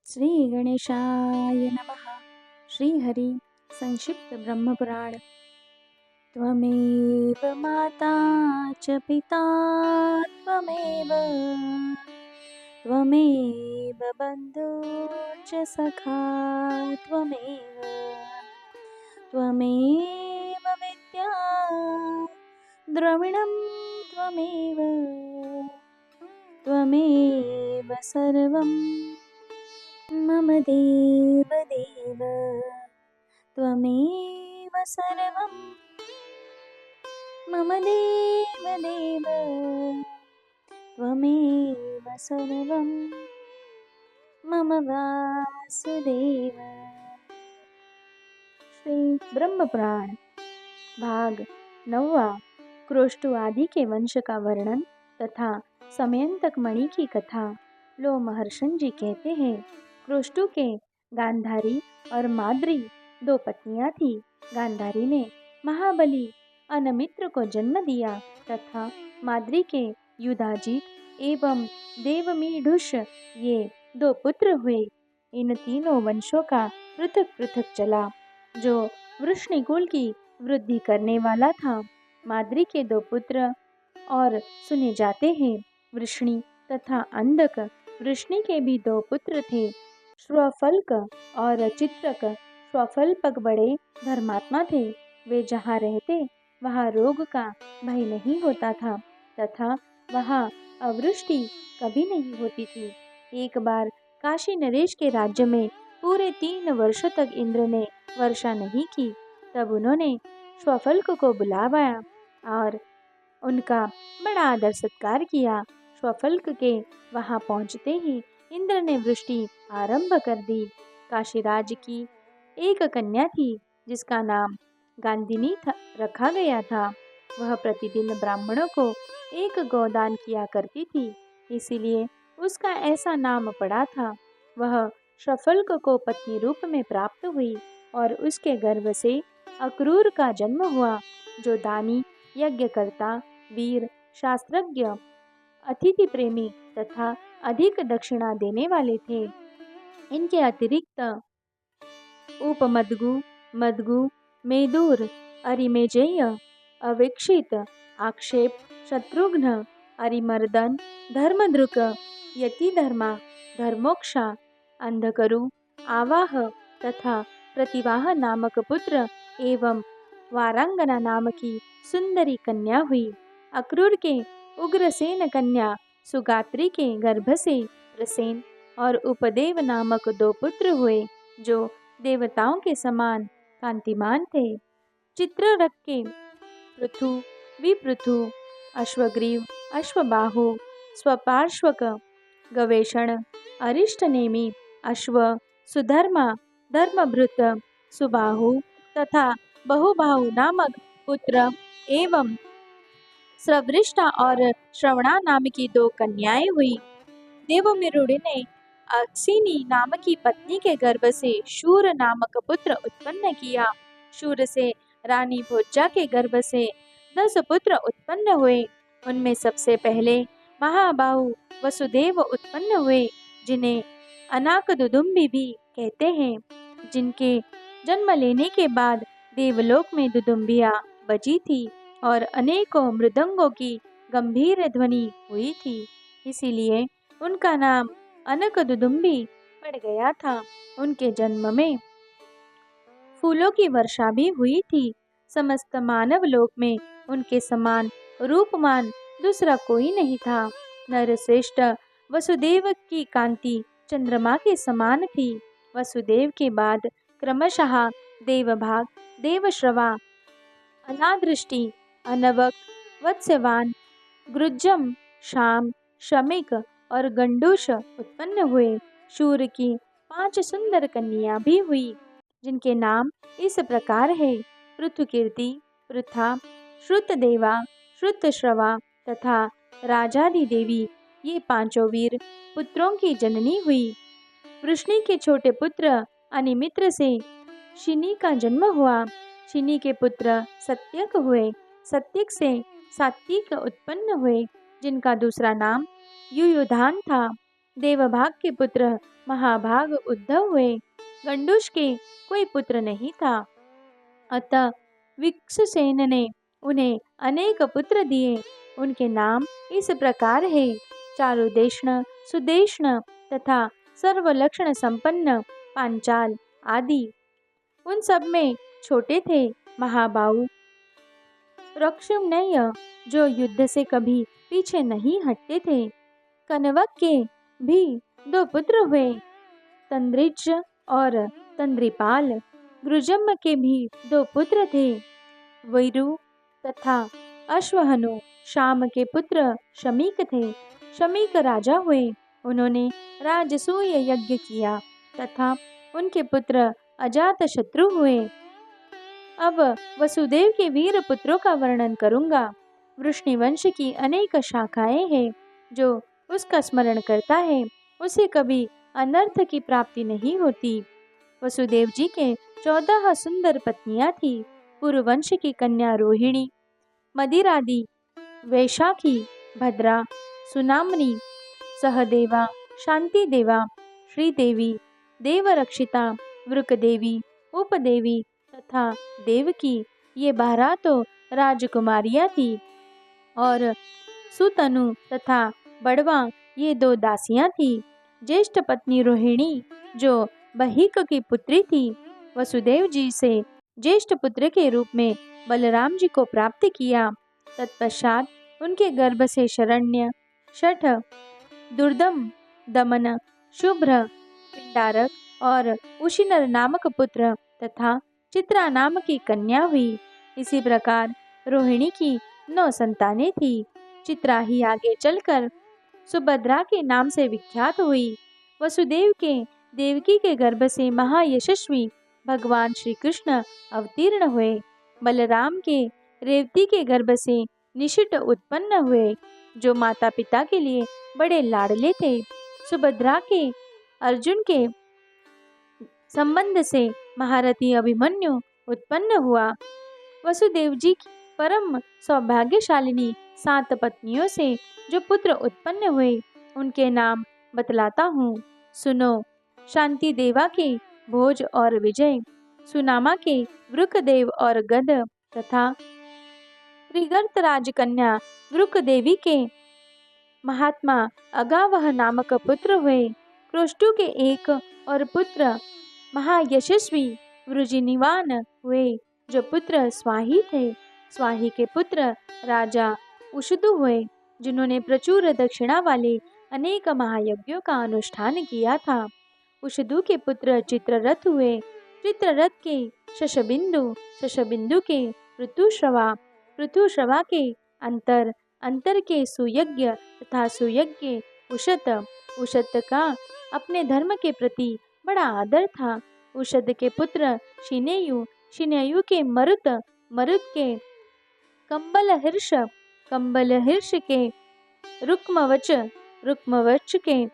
श्री गणेशाय नमः। श्रीहरि संक्षिप्त ब्रह्मपुराण। त्वमेव माता च पिता त्वमेव त्वमेव बन्धुश्च सखा त्वमेव त्वमेव विद्या द्रविणं त्वमेव त्वमेव सर्वं मम देव देव त्वमेव सर्वं मम देव देव त्वमेव सर्वं मम वासुदेव। श्री ब्रह्मपुराण भाग 9वां। क्रोष्टु आदि के वंश का वर्णन तथा समयंतक मणि की कथा। लोमहर्षण जी कहते हैं, क्रोष्टु के गांधारी और माद्री 2 पत्नियां थी। गांधारी ने महाबली अनमित्र को जन्म दिया तथा माद्री के युधाजित एवं देवमीढुष ये 2 पुत्र हुए। इन तीनों वंशों का पृथक पृथक चला, जो वृष्णिकुल की वृद्धि करने वाला था। माद्री के 2 पुत्र और सुने जाते हैं, वृष्णि तथा अंधक। वृष्णि के भी 2 पुत्र थे, श्वफल्क और चित्रक। श्वफल्पक बड़े धर्मात्मा थे। वे जहाँ रहते वहाँ रोग का भय नहीं होता था तथा वहाँ अवृष्टि कभी नहीं होती थी। एक बार काशी नरेश के राज्य में पूरे 3 वर्ष तक इंद्र ने वर्षा नहीं की। तब उन्होंने श्वफल्क को बुलावाया और उनका बड़ा आदर सत्कार किया। श्वफल्क के वहां पहुंचते ही इंद्र ने वृष्टि आरंभ कर दी। काशीराज की एक कन्या थी जिसका नाम गांधिनी रखा गया था। वह प्रतिदिन ब्राह्मणों को एक गोदान किया करती थी, इसीलिए उसका ऐसा नाम पड़ा था। वह श्वफल्क को पत्नी रूप में प्राप्त हुई और उसके गर्भ से अक्रूर का जन्म हुआ, जो दानी, यज्ञकर्ता, वीर, शास्त्रज्ञ, अतिथि प्रेमी तथा अधिक दक्षिणा देने वाले थे। इनके अतिरिक्त उपमद्गु, मद्गु, मेदुर, अरिमेजेय, अवीक्षित, आक्षेप, शत्रुघ्न, अरिमर्दन, धर्मद्रुक, यतिधर्मा, धर्मोक्षा, अंधकरु, आवाह तथा प्रतिवाह नामक पुत्र एवं वारांगना नाम की सुंदरी कन्या हुई। अक्रूर के उग्रसेन कन्या सुगात्री के गर्भ से प्रसेन और उपदेव नामक 2 पुत्र हुए, जो देवताओं के समान कांतिमान थे। चित्ररथ के पृथु, विपृथु, अश्वग्रीव, अश्वबाहु, स्वपार्श्वक, गवेषण, अरिष्टनेमि, अश्व, सुधर्मा, धर्मभृत, सुबाहु तथा बहुबाहु नामक पुत्र एवं स्रवृष्टा और श्रवणा नाम की 2 कन्याएं हुई। देवमिरुड़ ने अक्सिनी नाम की पत्नी के गर्भ से शूर नामक पुत्र उत्पन्न किया। शूर से रानी भोज्जा के गर्भ से 10 पुत्र उत्पन्न हुए। उनमें सबसे पहले महाबाहु वसुदेव उत्पन्न हुए, जिन्हें अनाकदुदुम्बी भी कहते हैं। जिनके जन्म लेने के बाद देवलोक में दुदुम्बियां बजी थी और अनेकों मृदंगों की गंभीर ध्वनि हुई थी, इसीलिए उनका नाम अनकदुदुम्बी पड़ गया था। उनके जन्म में फूलों की वर्षा भी हुई थी। समस्त मानव लोक में उनके समान रूपमान दूसरा कोई नहीं था। नरश्रेष्ठ वसुदेव की कांति चंद्रमा के समान थी। वसुदेव के बाद क्रमशः देवभाग, देवश्रवा, अनादृष्टि, अनवक, वत्स्यवान, गृज्जम, शाम, शमिक और गंडूष उत्पन्न हुए। शूर की 5 सुंदर कन्या भी हुई, जिनके नाम इस प्रकार है: पृथुकीर्ति, पृथा, श्रुतदेवा, श्रुतश्रवा तथा राजादि देवी। ये 5 वीर पुत्रों की जननी हुई। वृष्णि के छोटे पुत्र अनिमित्र से शिनी का जन्म हुआ। शिनी के पुत्र सत्यक हुए। सत्यक से सात्विक उत्पन्न हुए, जिनका दूसरा नाम युयुधान था। देवभाग के पुत्र महाभाग उद्धव हुए। गंडूश के कोई पुत्र नहीं था, अतः विक्षसेन ने उन्हें अनेक पुत्र दिए। उनके नाम इस प्रकार है: चारुदेष्ण, सुदेष्ण तथा सर्वलक्षण संपन्न पांचाल आदि। उन सब में छोटे थे महाबाहु रक्षुम्नेय, जो युद्ध से कभी पीछे नहीं हटते थे। कनवक के भी दो पुत्र हुए, तंद्रिज और तंद्रिपाल। गृजम के भी दो पुत्र थे, वैरु तथा अश्वहनु। शाम के पुत्र शमीक थे। शमीक राजा हुए। उन्होंने राजसूय यज्ञ किया तथा उनके पुत्र अजात शत्रु हुए। अब वसुदेव के वीर पुत्रों का वर्णन करूंगा। वृष्णिवंश की अनेक शाखाएं हैं। जो उसका स्मरण करता है उसे कभी अनर्थ की प्राप्ति नहीं होती। वसुदेव जी के 14 सुंदर पत्नियां थी। पुरुवंश की कन्या रोहिणी, मदिरादि, वैशाखी, भद्रा, सुनामनी, सहदेवा, शांति देवा, श्रीदेवी, देवरक्षिता, वृकदेवी, उपदेवी तथा देवकी, ये 12 तो राजकुमारियां थी। और सुतनु तथा बड़वा, ये 2 दासियां थी। ज्येष्ठ पत्नी रोहिणी, जो बहिक की पुत्री थी, वसुदेव जी से ज्येष्ठ पुत्र के रूप में बलराम जी को प्राप्त किया। तत्पश्चात उनके गर्भ से शरण्य, शठ, दुर्दम, दमन, शुभ्र, पिंडारक और उशिनर नामक पुत्र तथा चित्रा नाम की कन्या हुई। इसी प्रकार रोहिणी की 9 संतानें थी। चित्रा ही आगे चलकर सुभद्रा के नाम से विख्यात हुई। वसुदेव के देवकी के गर्भ से महायशस्वी भगवान श्री कृष्ण अवतीर्ण हुए। बलराम के रेवती के गर्भ से निशित उत्पन्न हुए, जो माता पिता के लिए बड़े लाडले थे। सुभद्रा के अर्जुन के संबंध से महारथी अभिमन्यु उत्पन्न हुआ। वसुदेव जी की परम सौभाग्यशालिनी 7 पत्नियों से जो पुत्र उत्पन्न हुए, उनके नाम बतलाता हूँ, सुनो। शांति देवा के भोज और विजय, सुनामा के वृकदेव और गद तथा त्रिगर्त राजकन्या वृकदेवी के महात्मा अगावह नामक पुत्र हुए। क्रोष्टु के एक और पुत्र महायशस्वी वृजिनिवान हुए, जो पुत्र स्वाही थे। स्वाही के पुत्र राजा उषदु हुए, जिन्होंने प्रचुर दक्षिणा वाले अनेक महायज्ञों का अनुष्ठान किया था। उषदु के पुत्र चित्ररथ हुए। चित्ररथ के शशबिंदु, शशबिंदु के ऋतुश्रवा, ऋतुश्रवा के अंतर, अंतर के सुयज्ञ तथा सुयज्ञ उषत। उषत का अपने धर्म के प्रति बड़ा आदर था। उषद के पुत्र शिनेयु, शिनेयु के मरुत, मरुत के कंबलहिर्ष, कंबलहिर्ष के रुक्मवच, रुक्मवच के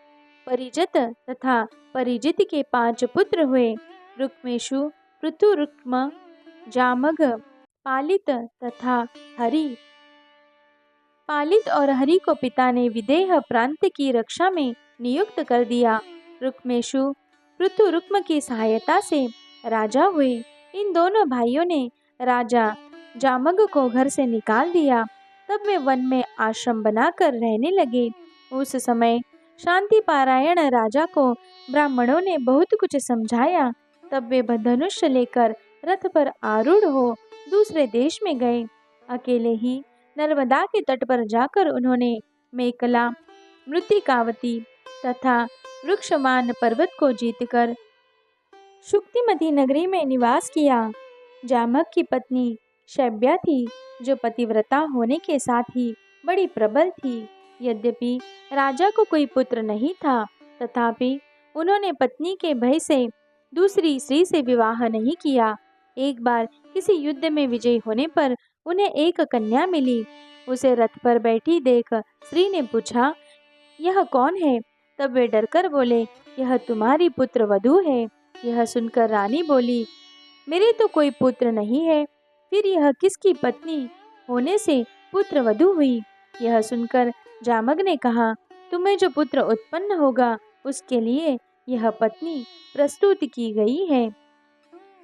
परिजत तथा परिजित के 5 पुत्र हुए। रुक्मेशु, पृथुरुक्म, जामग, पालित तथा हरि। पालित और हरि को पिता ने विदेह प्रांत की रक्षा में नियुक्त कर दिया। रुक्मेशु पृथुरुक्म की सहायता से राजा हुए। इन दोनों भाइयों ने राजा जामग को घर से निकाल दिया। तब वे वन में आश्रम बनाकर रहने लगे। उस समय शांति पारायण राजा को ब्राह्मणों ने बहुत कुछ समझाया। तब वे धनुष लेकर रथ पर आरूढ़ हो दूसरे देश में गए। अकेले ही नर्मदा के तट पर जाकर उन्होंने मेकला, मृतिकावती तथा वृक्षमान पर्वत को जीतकर शुक्तिमती नगरी में निवास किया। जामक की पत्नी शैब्या थी, जो पतिव्रता होने के साथ ही बड़ी प्रबल थी। यद्यपि राजा को कोई पुत्र नहीं था, तथापि उन्होंने पत्नी के भय से दूसरी स्त्री से विवाह नहीं किया। एक बार किसी युद्ध में विजयी होने पर उन्हें एक कन्या मिली। उसे रथ पर बैठी देख स्त्री ने पूछा, यह कौन है? तब वे डरकर बोले, यह तुम्हारी पुत्र वधू है। यह सुनकर रानी बोली, मेरे तो कोई पुत्र नहीं है, फिर यह किसकी पत्नी होने से पुत्र वधू हुई? यह सुनकर जामग ने कहा, तुम्हें जो पुत्र उत्पन्न होगा उसके लिए यह पत्नी प्रस्तुत की गई है।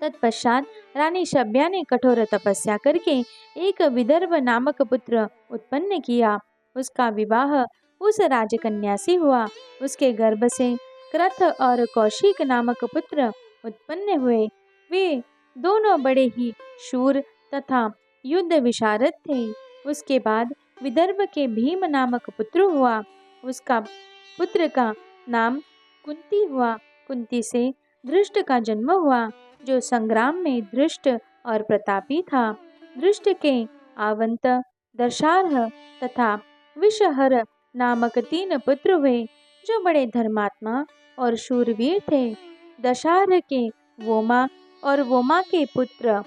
तत्पश्चात रानी शब्या ने कठोर तपस्या करके एक विदर्भ नामक पुत्र उत्पन्न किया। उसका विवाह उस राजकन्या से हुआ। उसके गर्भ से क्रथ और कौशिक नामक पुत्र उत्पन्न हुए। वे दोनों बड़े ही शूर तथा युद्ध विशारद थे। उसके बाद विदर्भ के भीम नामक पुत्र हुआ। उसका पुत्र का नाम कुंती हुआ। कुंती से धृष्ट का जन्म हुआ, जो संग्राम में धृष्ट और प्रतापी था। धृष्ट के आवंत, दशार्ह तथा विषहर नामक 3 पुत्र हुए, जो बड़े धर्मात्मा और शूरवीर थे। दशार्ह के वोमा और वोमा के पुत्र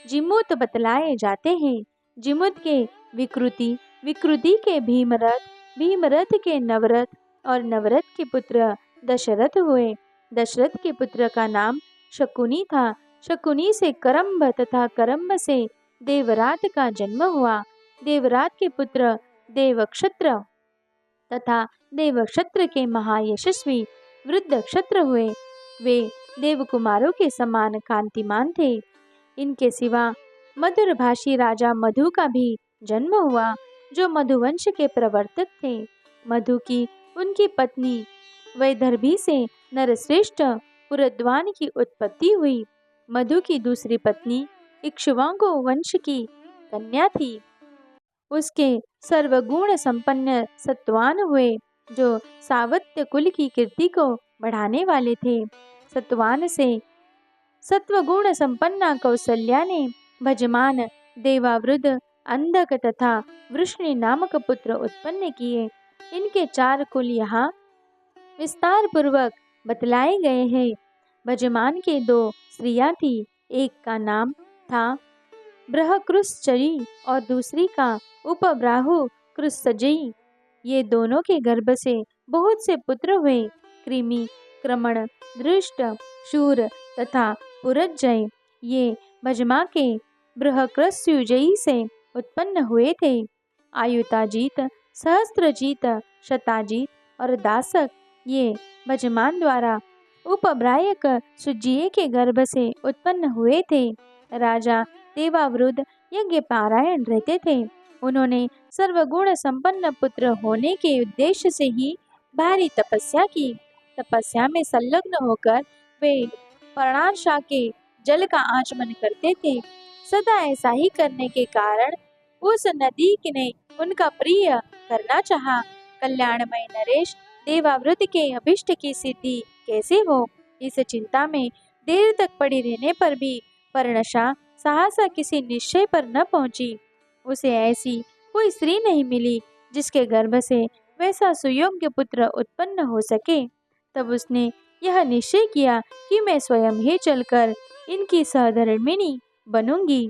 जिमूत बतलाए जाते हैं। जिमूत के विकृति, विकृति के भीमरथ, भीमरथ के नवरथ और नवरथ के पुत्र दशरथ हुए। दशरथ के पुत्र का नाम शकुनी था। शकुनी से करम्ब तथा करम्ब से देवरात का जन्म हुआ। देवरात के पुत्र देवक्षत्र तथा देवक्षत्र के महायशस्वी वृद्धक्षत्र हुए। वे देवकुमारों के समान कांतिमान थे। इनके सिवा मधुरभाषी राजा मधु का भी जन्म हुआ, जो मधुवंश के प्रवर्तक थे। मधु की उनकी पत्नी वैदर्भी से नरश्रेष्ठ पुरद्वान की उत्पत्ति हुई। मधु की दूसरी पत्नी इक्ष्वाकु वंश की कन्या थी। उसके सर्वगुण संपन्न सत्वान हुए, जो सावत्य कुल की कीर्ति को बढ़ाने वाले थे। सत्वान से सत्वगुण संपन्ना कौसल्या ने भजमान, देवावृद्ध, अंधक तथा वृष्णि नामक पुत्र उत्पन्न किए। इनके 4 कुल यहाँ विस्तार पूर्वक बतलाए गए हैं। भजमान के 2 स्त्रियां थी। एक का नाम था बृहकृश्चरी और दूसरी का उपब्राहु कृत्सजयी। ये दोनों के गर्भ से बहुत से पुत्र हुए। कृमि, क्रमण, दृष्ट, शूर तथा पुरज्जय ये भजमा के बृहकृत्सुजयी से उत्पन्न हुए थे। आयुताजीत, सहस्त्रजीत, शताजीत और दासक ये भजमान द्वारा उपब्रायक सुज्जीय के गर्भ से उत्पन्न हुए थे। राजा देवावृद्ध यज्ञ पारायण रहते थे। उन्होंने सर्वगुण संपन्न पुत्र होने के उद्देश्य से ही भारी तपस्या की। तपस्या में संलग्न होकर वे पर्णाशा के जल का आचमन करते थे। सदा ऐसा ही करने के कारण उस नदी ने उनका प्रिय करना चाहा। कल्याणमय नरेश, देवावृत्त के अभिष्ट की सिद्धि कैसे हो, इस चिंता में देर तक पड़ी रहने पर भी पर्णशा सहसा किसी निश्चय पर न पहुंची। उसे ऐसी कोई स्त्री नहीं मिली जिसके गर्भ से वैसा सुयोग्य पुत्र उत्पन्न हो सके। तब उसने यह निश्चय किया कि मैं स्वयं ही चलकर इनकी सहधर्मिणी बनूंगी।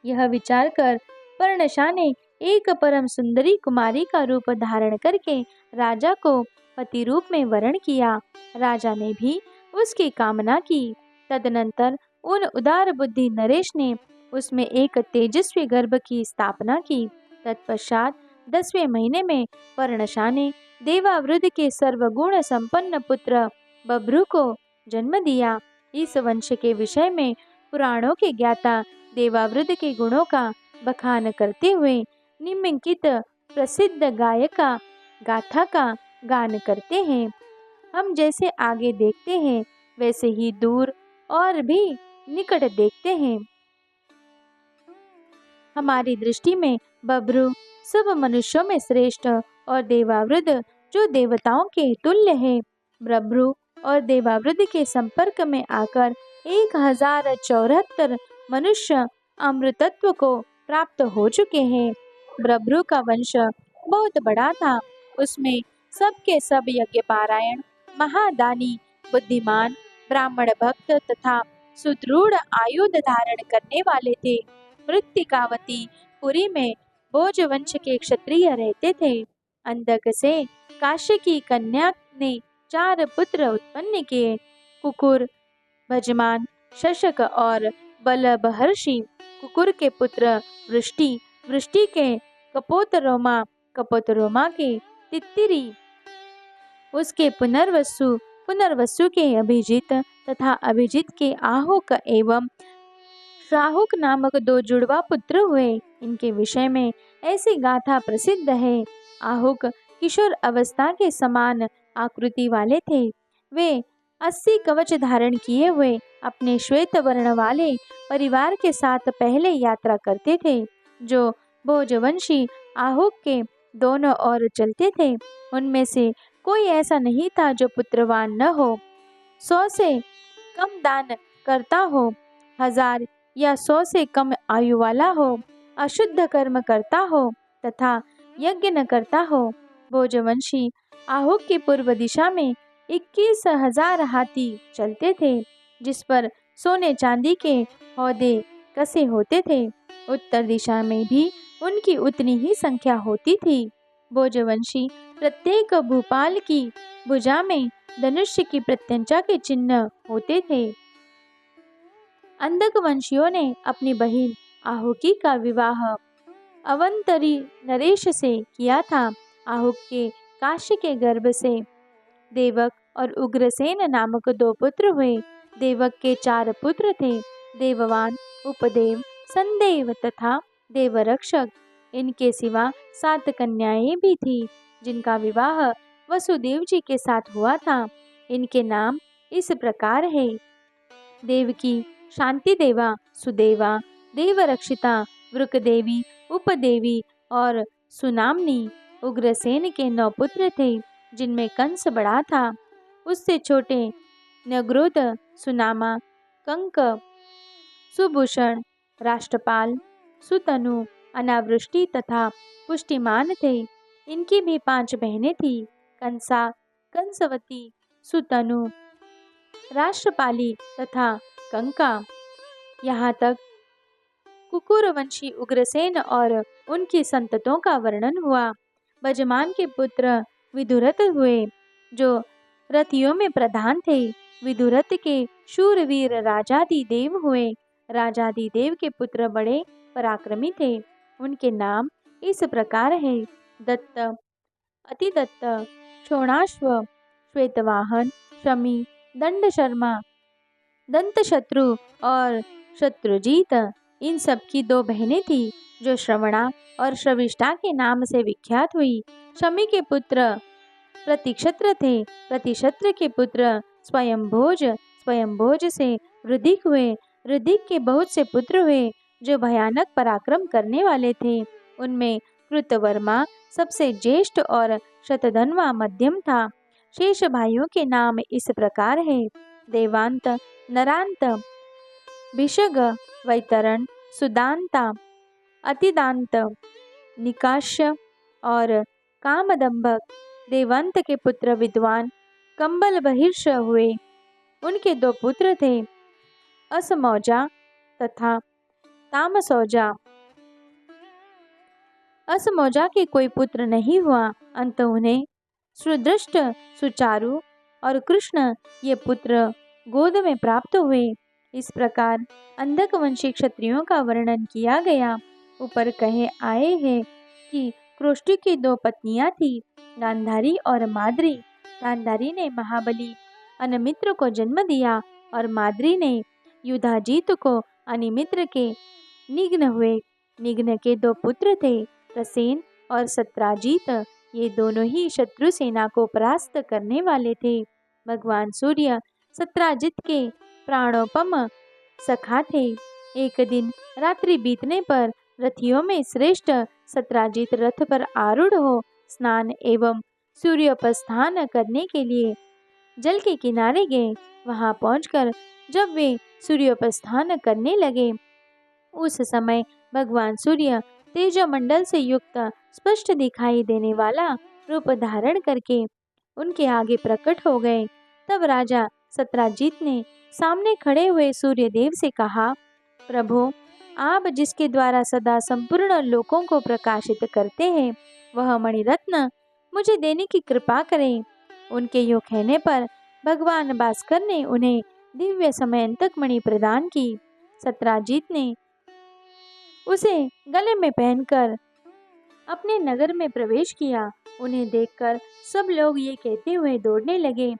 यह विचार कर पर्णशा ने एक परम सुंदरी कुमारी का रूप धारण करके राजा को पति रूप में वरण किया। राजा ने भी उसकी कामना की। तदनंतर उन उदार बुद्धि नरेश ने उसमें एक तेजस्वी गर्भ की स्थापना की। तत्पश्चात 10वें महीने में पर्णशा ने देवावृद्ध के सर्वगुण संपन्न पुत्र बभ्रु को जन्म दिया। इस वंश के विषय में पुराणों के ज्ञाता देवावृद्ध के गुणों का बखान करते हुए निम्नलिखित प्रसिद्ध गायका गाथा का गान करते हैं। हम जैसे आगे देखते हैं वैसे ही दूर और भी निकट देखते हैं। हमारी दृष्टि में बभ्रु सब मनुष्यों में श्रेष्ठ और देवावृद्ध जो देवताओं के तुल्य है। बभ्रु और देवावृद्ध के संपर्क में आकर 1074 मनुष्य अमृतत्व को प्राप्त हो चुके हैं। बभ्रु का वंश बहुत बड़ा था। उसमें सबके सब यज्ञ पारायण, महादानी, बुद्धिमान, ब्राह्मण भक्त तथा सुदृढ़ आयुध धारण करने वाले थे। मृत्तिकावती पुरी में भोज वंश के क्षत्रिय रहते थे। अंधक से काश्य की कन्या ने 4 पुत्र उत्पन्न किए, कुकुर, भजमान, शशक और बलबहर्षि। कुकुर के पुत्र वृष्टि, वृष्टि के कपोतरोमा, कपोतरोमा के तित्तिरी, उसके पुनर्वसु के अभिजीत तथा अभिजीत के आहुक एवं श्राहुक नामक दो जुड़वा पुत्र हुए। इनके विषय में ऐसी गाथा प्रसिद्ध है। आहुक किशोर अवस्था के समान आकृति वाले थे। वे 80 कवच धारण किए हुए अपने श्वेत वर्ण वाले परिवार के साथ पहले यात्रा करते थे, जो भोजवंशी आहुक के दोनों ओर चलते थे। उनमें से कोई ऐसा नहीं था जो पुत्रवान न हो, 100 से कम दान करता हो, 1000 या 100 से कम आयु वाला हो, अशुद्ध कर्म करता हो तथा यज्ञ न करता हो। भोजवंशी आहुक की पूर्व दिशा में 21,000 हाथी चलते थे, जिस पर सोने चांदी के हौदे कसे होते थे। उत्तर दिशा में भी उनकी उतनी ही संख्या होती थी। भोजवंशी प्रत्येक भूपाल की भुजा में धनुष्य की प्रत्यंचा के चिन्ह होते थे। अंधक वंशियों ने अपनी बहिन आहुकी का विवाह अवंतरी नरेश से किया था। आहुक के काशी के गर्भ से देवक और उग्रसेन नामक 2 पुत्र हुए। देवक के 4 पुत्र थे, देववान, उपदेव, संदेव तथा देवरक्षक। इनके सिवा 7 कन्याएं भी थी, जिनका विवाह वसुदेव जी के साथ हुआ था। इनके नाम इस प्रकार है: देवकी, शांति देवा, सुदेवा, देवरक्षिता, वृकदेवी, उपदेवी और सुनामनी। उग्रसेन के 9 पुत्र थे, जिनमें कंस बड़ा था। उससे छोटे नग्रोध, सुनामा, कंक, सुभूषण, राष्ट्रपाल, सुतनु, अनावृष्टि तथा पुष्टिमान थे। इनकी भी 5 बहनें थीं: कंसा, कंसवती, सुतनु, राष्ट्रपाली तथा कंका। यहाँ तक कुकुरवंशी उग्रसेन और उनकी संततों का वर्णन हुआ। बजमान के पुत्र विदुरथ हुए, जो रथियों में प्रधान थे। विदुरथ के शूरवीर राजादिदेव हुए। राजादिदेव के पुत्र बड़े पराक्रमी थे। उनके नाम इस प्रकार है: दत्त, अतिदत्त, शोणाश्व, श्वेतवाहन, शमी, दंडशर्मा, दंतशत्रु और शत्रुजीत। इन सब की 2 बहनें थीं, जो श्रवणा और श्रविष्ठा के नाम से विख्यात हुई। शमी के पुत्र प्रतिक्षत्र थे। प्रतिक्षत्र के पुत्र स्वयंभोज, स्वयंभोज से ऋदिक हुए। ऋदिक के बहुत से पुत्र हुए, जो भयानक पराक्रम करने वाले थे। उनमें कृतवर्मा सबसे ज्येष्ठ और शतधन्वा मध्यम था। शेष भाइयों के नाम इस प्रकार है: देवांत, नरांत, भिषग, वैतरण, सुदांता, अतिदांत, निकाश्य और कामदंभक। देवांत के पुत्र विद्वान कंबल बहिर्ष हुए। उनके 2 पुत्र थे, असमौजा तथा तामसौजा। असमौजा के कोई पुत्र नहीं हुआ। अंत उन्हें सुदृष्ट, सुचारु और कृष्ण ये पुत्र गोद में प्राप्त हुए। इस प्रकार अंधक वंशी क्षत्रियों का वर्णन किया गया। ऊपर कहे आए हैं कि क्रोष्टी की 2 पत्नियां थीं, गांधारी और माद्री। गांधारी ने महाबली अनमित्र को जन्म दिया और माद्री ने युधाजीत को अनिमित्र के निग्न हुए। निग्न के 2 पुत्र थे, प्रसेन और सत्राजीत। ये दोनों ही शत्रु सेना को परास्त करने वाले थे। भगवान सूर्य सत्राजित के प्राणोपम सखा थे। एक दिन रात्रि बीतने पर रथियों में श्रेष्ठ सत्राजित रथ पर आरूढ़ हो स्नान एवं सूर्योपस्थान करने के लिए जल के किनारे गए। वहां पहुंचकर जब वे सूर्योपस्थान करने लगे, उस समय भगवान सूर्य तेजोमंडल से युक्त स्पष्ट दिखाई देने वाला रूप धारण करके उनके आगे प्रकट हो गए। तब राजा सत्राजित ने सामने खड़े हुए सूर्यदेव से कहा, प्रभु, आप जिसके द्वारा सदा संपूर्ण लोकों को प्रकाशित करते हैं, वह मणिरत्न मुझे देने की कृपा करें। उनके यूँ कहने पर भगवान भास्कर ने उन्हें दिव्य समयंतक मणि प्रदान की। सत्राजित ने उसे गले में पहनकर अपने नगर में प्रवेश किया। उन्हें देखकर सब लोग ये कहते हुए दौड़ने लगे,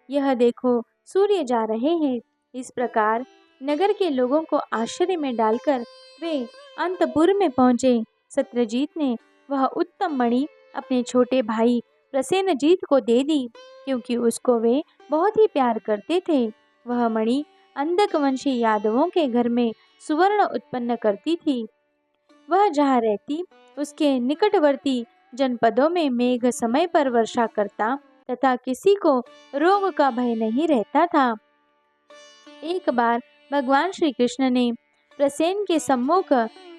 यह देखो सूर्य जा रहे हैं। इस प्रकार नगर के लोगों को आश्चर्य में डालकर वे अंतपुर में पहुंचे। सत्यजीत ने वह उत्तम मणि अपने छोटे भाई प्रसेनजीत को दे दी, क्योंकि उसको वे बहुत ही प्यार करते थे। वह मणि अंधकवंशी यादवों के घर में सुवर्ण उत्पन्न करती थी। वह जहाँ रहती उसके निकटवर्ती जनपदों में मेघ समय पर वर्षा करता तथा किसी को रोग का भय नहीं रहता था। एक बार भगवान श्री कृष्ण ने प्रसेन के सम्मुख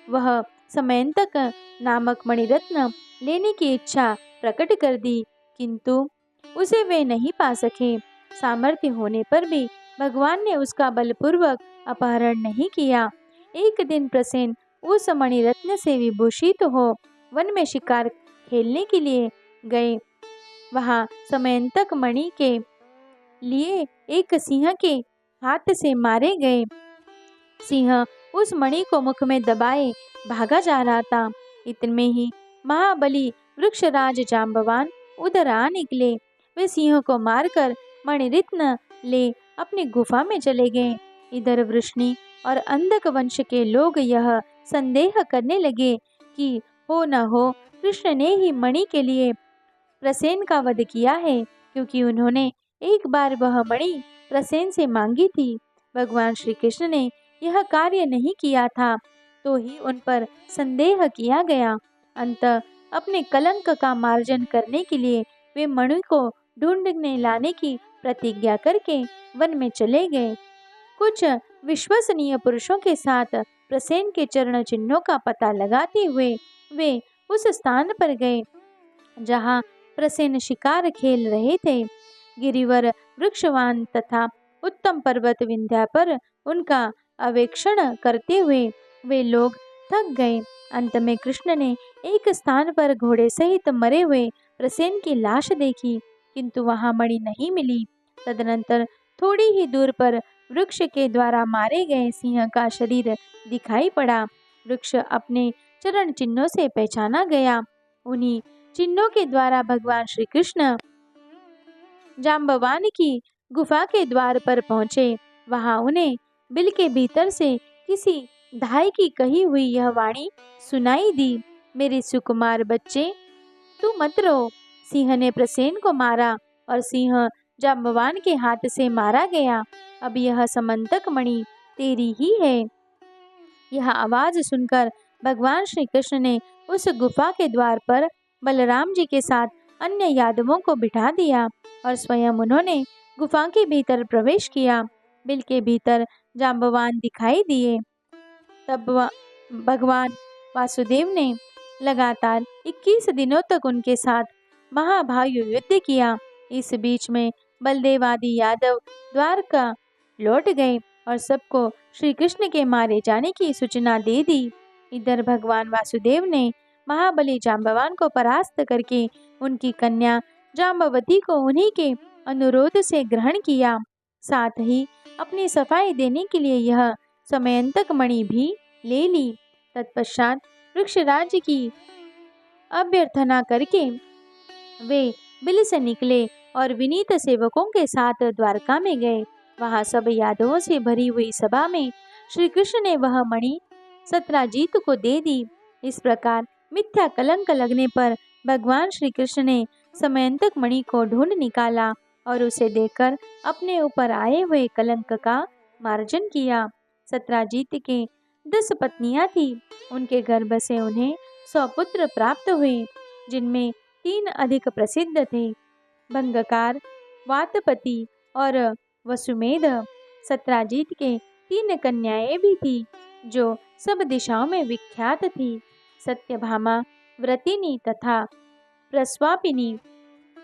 वह समयंतक नामक मणिरत्न लेने की इच्छा प्रकट कर दी, किंतु उसे वे नहीं पा सके। सामर्थ्य होने पर भी भगवान ने उसका बलपूर्वक अपहरण नहीं किया। एक दिन प्रसेन उस मणिरत्न से विभूषित हो वन में शिकार खेलने के लिए गए। वहां समयंतक मणि के लिए एक सिंह के हाथ से मारे गए। सिंह उस मणि को मुख में दबाए भागा जा रहा था। इतने ही महाबली वृक्षराज जांबवान उधर आ निकले। वे सिंह को मारकर मणिरत्न ले अपनी गुफा में चले गए। इधर वृष्णि और अंधक वंश के लोग यह संदेह करने लगे कि हो न हो कृष्ण ने ही मणि के लिए प्रसेन का वध किया है, क्योंकि उन्होंने एक बार वह मणि प्रसेन से मांगी थी। भगवान श्री कृष्ण ने यह कार्य नहीं किया था, तो ही उन पर संदेह किया गया। अंत अपने कलंक का मार्जन करने के लिए वे मणि को ढूंढने लाने की प्रतिज्ञा करके वन में चले गए। कुछ विश्वसनीय पुरुषों के साथ प्रसेन के चरण चिन्हों का पता लगाते हुए वे उस स्थान पर गए जहां प्रसेन शिकार खेल रहे थे। गिरिवर वृक्षवान तथा उत्तम पर्वत विंध्या पर उनका अवेक्षण करते हुए वे लोग थक गए। अंत में कृष्ण ने एक स्थान पर घोड़े सहित मरे हुए प्रसेन की लाश देखी, किंतु वहां मणि नहीं मिली। तदनंतर थोड़ी ही दूर पर वृक्ष के द्वारा मारे गए सिंह का शरीर दिखाई पड़ा। वृक्ष अपने चरण चिन्हों से पहचाना गया। उन्हीं चिन्हों के द्वारा भगवान श्री कृष्ण जांबवान की गुफा के द्वार पर पहुंचे। वहां उन्हें बिल के भीतर से किसी धाई की कही हुई यह वाणी सुनाई दी, मेरे सुकुमार बच्चे, तू मत रो। सिंह ने प्रसेन को मारा और सिंह जांबवान के हाथ से मारा गया। अब यह समंतक मणि तेरी ही है। यह आवाज सुनकर भगवान श्री कृष्ण ने उस गुफा के द्वार पर बलराम जी के साथ अन्य यादवों को बिठा दिया और स्वयं उन्होंने गुफा के भीतर प्रवेश किया। बिल के भीतर जांबवान दिखाई दिए। तब भगवान वासुदेव ने लगातार 21 दिनों तक उनके साथ महाभारी युद्ध किया। इस बीच में बलदेव आदि यादव द्वारका लौट गए और सबको श्री कृष्ण के मारे जाने की सूचना दे दी। इधर भगवान वासुदेव ने महाबली जांबवान को परास्त करके उनकी कन्या जांबवती को उन्हीं के अनुरोध से ग्रहण किया। साथ ही अपनी सफाई देने के लिए यह समयंतक मणि भी ले ली। तत्पश्चात वृक्षराज की अभ्यर्थना करके वे बिल से निकले और विनीत सेवकों के साथ द्वारका में गए। वहां सब यादवों से भरी हुई सभा में श्री कृष्ण ने वह मणि सत्यजीत को दे दी। इस प्रकार मिथ्या कलंक लगने पर भगवान श्री कृष्ण ने समयंतक मणि को ढूंढ निकाला और उसे देखकर अपने ऊपर आए हुए कलंक का मार्जन किया। सत्यजीत के 10 पत्नियां थी। उनके गर्भ से उन्हें 100 पुत्र प्राप्त हुए, जिनमें 3 अधिक प्रसिद्ध थे, भंगकार, वातपति और वसुमेध। सत्यजीत के 3 कन्याएं भी थी, जो सब दिशाओं में विख्यात थी, सत्यभामा, व्रतिनी तथा प्रस्वापिनी।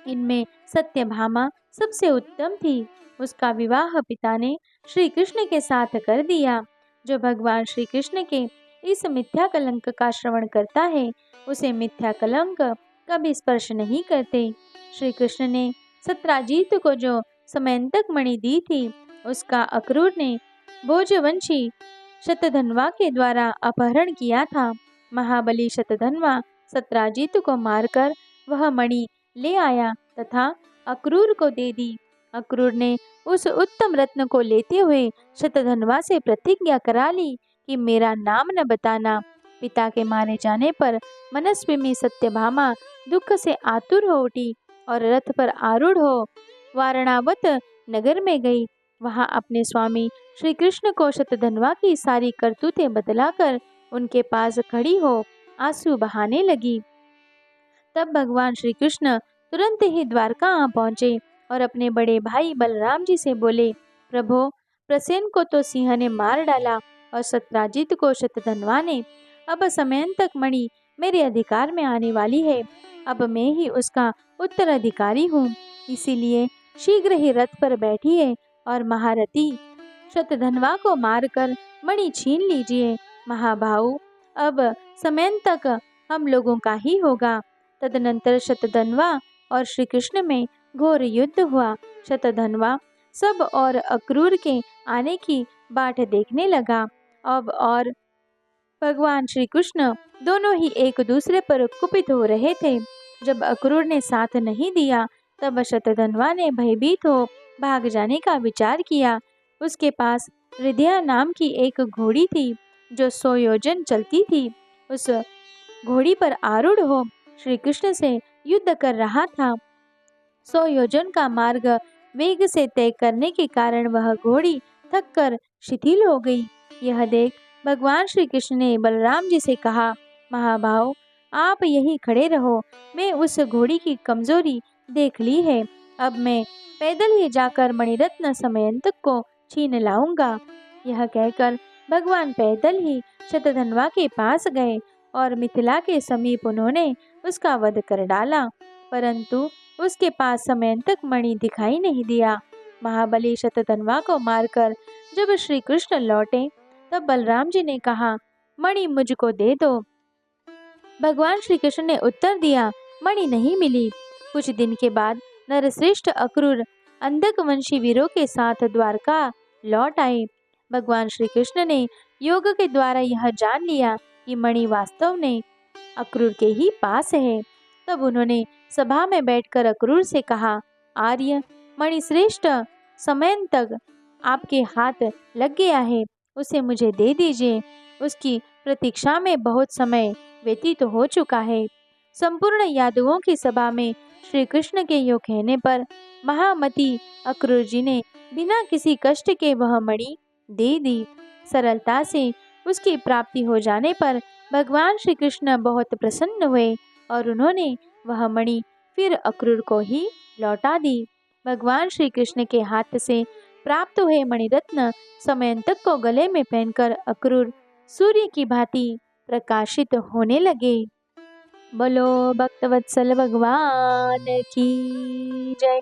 इनमें सत्यभामा सबसे उत्तम थी। उसका विवाह पिता ने श्री कृष्ण के साथ कर दिया। जो भगवान श्री कृष्ण के इस मिथ्या कलंक का श्रवण करता है, उसे मिथ्या कलंक कभी स्पर्श नहीं करते। श्री कृष्ण ने सत्यजीत को जो समयंतक मणि दी थी, उसका अक्रूर ने भोजवंशी शतधन्वा के द्वारा अपहरण किया था। महाबली शतधन्वा सत्यजीत को मारकर वह मणि ले आया तथा अक्रूर को दे दी। अक्रूर ने उस उत्तम रत्न को लेते हुए शतधन्वा से प्रतिज्ञा करा ली कि मेरा नाम न बताना। पिता के मारे जाने पर मनस्विनी सत्यभामा दुख से आतुर हो उठी और रथ पर आरूढ़ हो वारणावत नगर में गई। वहां अपने स्वामी श्री कृष्ण को शतधन्वा की सारी करतूतें बतलाकर उनके पास खड़ी हो आंसू बहाने लगी। तब भगवान श्री कृष्ण तुरंत ही द्वारका आ पहुंचे और अपने बड़े भाई बलराम जी से बोले, प्रभो, प्रसेन को तो सिंह ने मार डाला और सत्राजित को शतधन्वा ने। अब समयंतक मणि मेरे अधिकार में आने वाली है। अब मैं ही उसका उत्तराधिकारी हूँ। इसीलिए शीघ्र ही रथ पर बैठिए और महारथी शतधन्वा को मारकर मणि छीन लीजिए। महाभाऊ, अब समयंतक हम लोगों का ही होगा। तदनंतर शतधन्वा और श्री कृष्ण में घोर युद्ध हुआ। शतधन्वा सब और अक्रूर के आने की बाट देखने लगा। अब और भगवान श्री कृष्ण दोनों ही एक दूसरे पर कुपित हो रहे थे। जब अक्रूर ने साथ नहीं दिया तब शतधन्वा ने भयभीत हो भाग जाने का विचार किया। उसके पास हृदया नाम की एक घोड़ी थी जो 100 योजन चलती थी। उस घोड़ी पर आरूढ़ हो श्री कृष्ण से युद्ध कर रहा था। 100 योजन का मार्ग वेग से तय करने के कारण वह घोड़ी थककर शिथिल हो गई। यह देख भगवान श्री कृष्ण ने बलराम जी से कहा, महाभाव, आप यहीं खड़े रहो, मैं उस घोड़ी की कमजोरी देख ली है। अब मैं पैदल ही जाकर मणिरत्न समयंतक को छीन लाऊंगा। यह कहकर भगवान पैदल ही शतधन्वा के पास गए और मिथिला के समीप उन्होंने उसका वध कर डाला, परंतु उसके पास समयंतक मणि दिखाई नहीं दिया। महाबली शतधन्वा को मारकर जब श्री कृष्ण लौटे तब बलराम जी ने कहा, मणि मुझको दे दो। भगवान श्री कृष्ण ने उत्तर दिया, मणि नहीं मिली। कुछ दिन के बाद नरश्रेष्ठ अक्रूर अंधक वंशी वीरों के साथ द्वारका लौट आए। भगवान श्री कृष्ण ने योग के द्वारा यह जान लिया कि मणि वास्तव में अक्रूर के ही पास है। तब उन्होंने सभा में बैठकर अक्रूर से कहा, आर्य, मणि श्रेष्ठ समयंतक आपके हाथ लग गया है, उसे मुझे दे दीजिए। उसकी प्रतीक्षा में बहुत समय व्यतीत हो चुका है। संपूर्ण यादवों की सभा में श्री कृष्ण के यो कहने पर महामती अक्रूर जी ने बिना किसी कष्ट के वह मणि दे दी। सरलता से उसकी प्राप्ति हो जाने पर भगवान श्री कृष्ण बहुत प्रसन्न हुए और उन्होंने वह मणि फिर अक्रूर को ही लौटा दी। भगवान श्री कृष्ण के हाथ से प्राप्त हुए मणिरत्न समयंतक को गले में पहनकर अक्रूर सूर्य की भांति प्रकाशित होने लगे। बोलो भक्तवत्सल भगवान की जय।